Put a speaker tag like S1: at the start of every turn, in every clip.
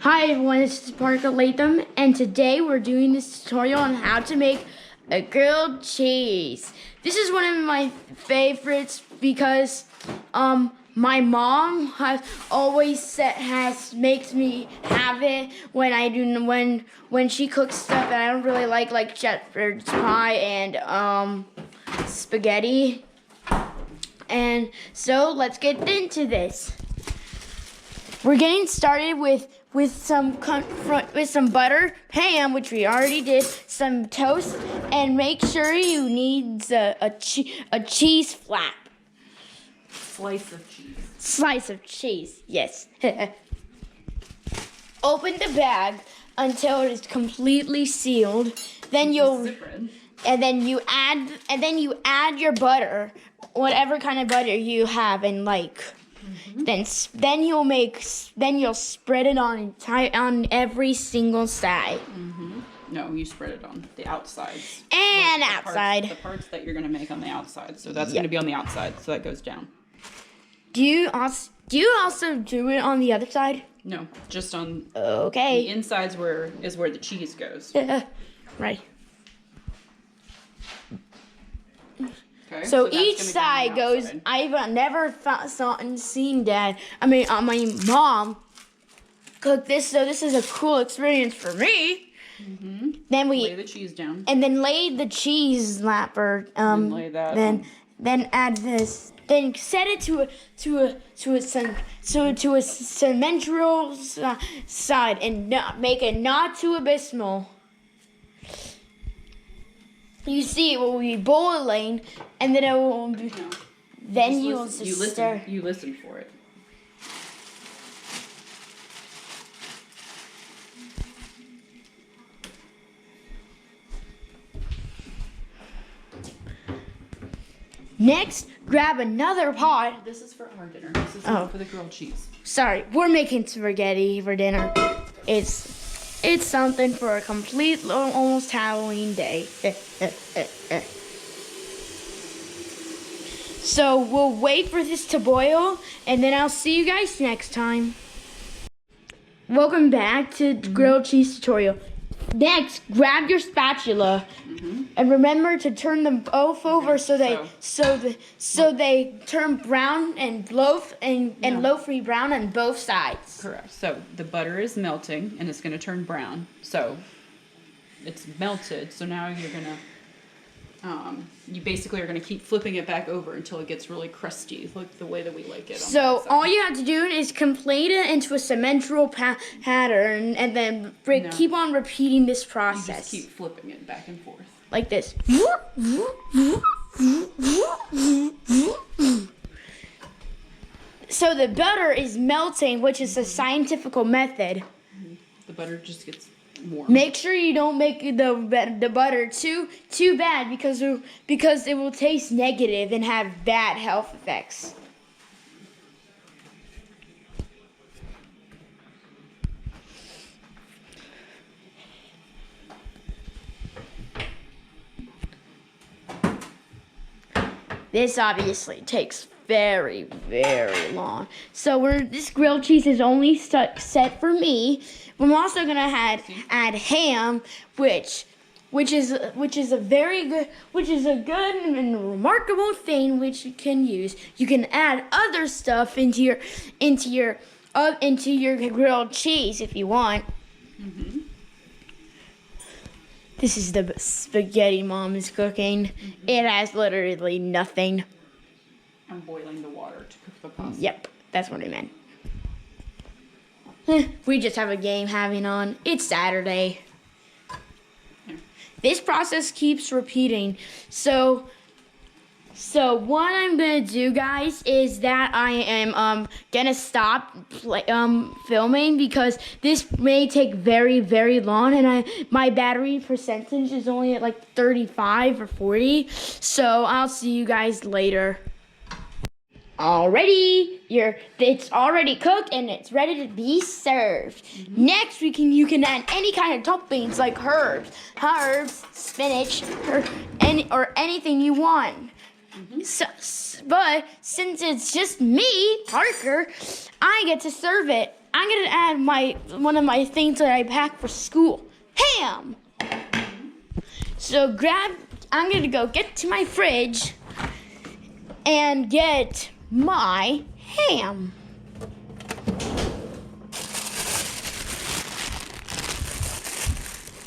S1: Hi everyone, this is Parker Latham, and today we're doing this tutorial on how to make a grilled cheese. This is one of my favorites because my mom has always makes me have it when she cooks stuff that I don't really like shepherd's pie and spaghetti. And so let's get into this. We're getting started with some butter, ham, which we already did, some toast, and make sure you need a cheese flap.
S2: Slice of cheese.
S1: Slice of cheese, yes. Open the bag until it is completely sealed. Then you add your butter, whatever kind of butter you have and like. Mm-hmm. Then you'll spread it on every single side.
S2: Mm-hmm. No, you spread it on the outsides.
S1: And outside.
S2: The parts that you're gonna make on the outside. So that's gonna be on the outside. So that goes down.
S1: Do you also do it on the other side?
S2: No, just on.
S1: Okay.
S2: The insides is where the cheese goes.
S1: Right.
S2: Okay,
S1: so each side goes. I've never seen Dad. My mom cook this, so this is a cool experience for me.
S2: Mm-hmm.
S1: Then we
S2: lay the cheese down,
S1: and then lay the cheese lapper.
S2: Lay that.
S1: Then add this. Then set it to a symmetrical side and make it not too abysmal. You see, it will be boiling, and then it will be. No. Then you will stir.
S2: You listen for it.
S1: Next, grab another pot.
S2: This is for our dinner. This is for the grilled cheese.
S1: Sorry, we're making spaghetti for dinner. It's something for a complete, almost Halloween day. So we'll wait for this to boil, and then I'll see you guys next time. Welcome back to grilled cheese tutorial. Next, grab your spatula, and remember to turn them both over so they turn brown and loafy brown on both sides.
S2: Correct. So the butter is melting and it's going to turn brown. So it's melted. So now you're gonna you basically are gonna keep flipping it back over until it gets really crusty, like the way that we like it.
S1: So all you have to do is complete it into a symmetrical pattern, and then keep on repeating this process.
S2: You just keep flipping it back and forth.
S1: Like this. So the butter is melting, which is a scientific method.
S2: The butter just gets warm.
S1: Make sure you don't make the butter too bad because it will taste negative and have bad health effects. This obviously takes very, very long. So this grilled cheese is only set for me. I'm also gonna add ham, which is a good and remarkable thing which you can use. You can add other stuff into your grilled cheese if you want.
S2: Mm-hmm.
S1: This is the spaghetti Mom is cooking. It has literally nothing.
S2: I'm boiling the water to cook the pasta.
S1: Yep, that's what I meant. We just have a game having on. It's Saturday.
S2: Yeah.
S1: This process keeps repeating. So what I'm gonna do, guys, is that I am gonna stop filming because this may take very, very long, and my battery percentage is only at like 35 or 40. So I'll see you guys later. It's already cooked and it's ready to be served. Next, you can add any kind of toppings like herbs, spinach, or anything you want. But since it's just me, Parker, I get to serve it. I'm gonna add one of my things that I pack for school. Ham! So I'm gonna go get to my fridge and get my ham.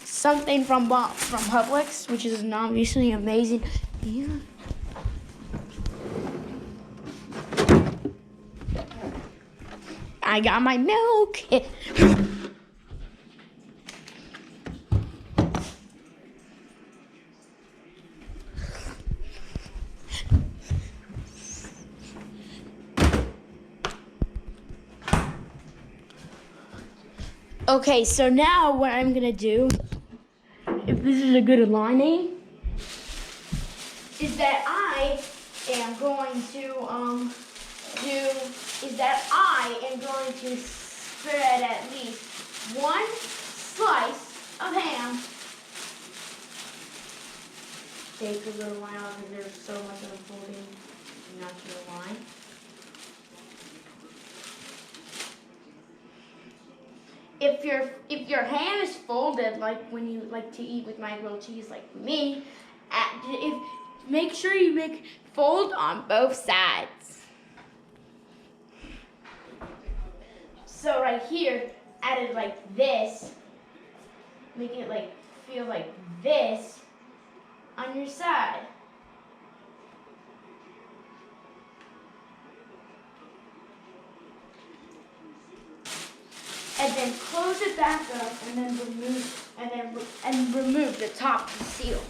S1: Something from Publix, which is obviously amazing. Yeah. I got my milk. Okay, so now what I'm gonna do, if this is a good aligning, is that I am going to spread at least one slice of ham. Take a little while because there's so much unfolding. I'm not sure why. If your ham is folded, like when you like to eat with my grilled cheese, like me, make sure you fold on both sides. So right here, add it like this. Make it like feel like this on your side. And then close it back up, and then remove the top seal.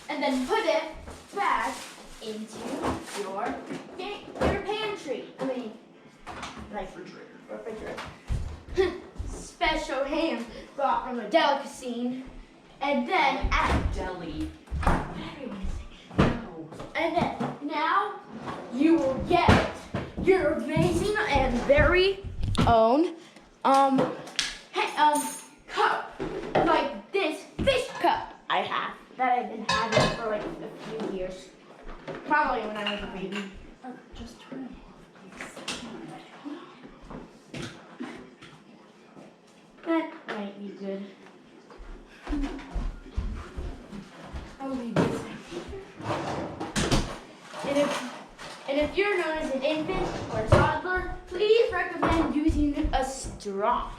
S1: And then put it back into your pantry. Refrigerator. Special ham brought from a delicacy. And then
S2: Deli.
S1: And then now you will get your amazing and very own cup, like this fish cup I have that I've been having for like a few years, probably when I was a baby.
S2: Oh, just turn it off.
S1: That might be good. I'll leave this. And if you're known as an infant or toddler, please recommend using a straw.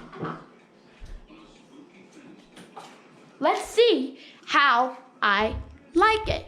S1: Let's see how I like it.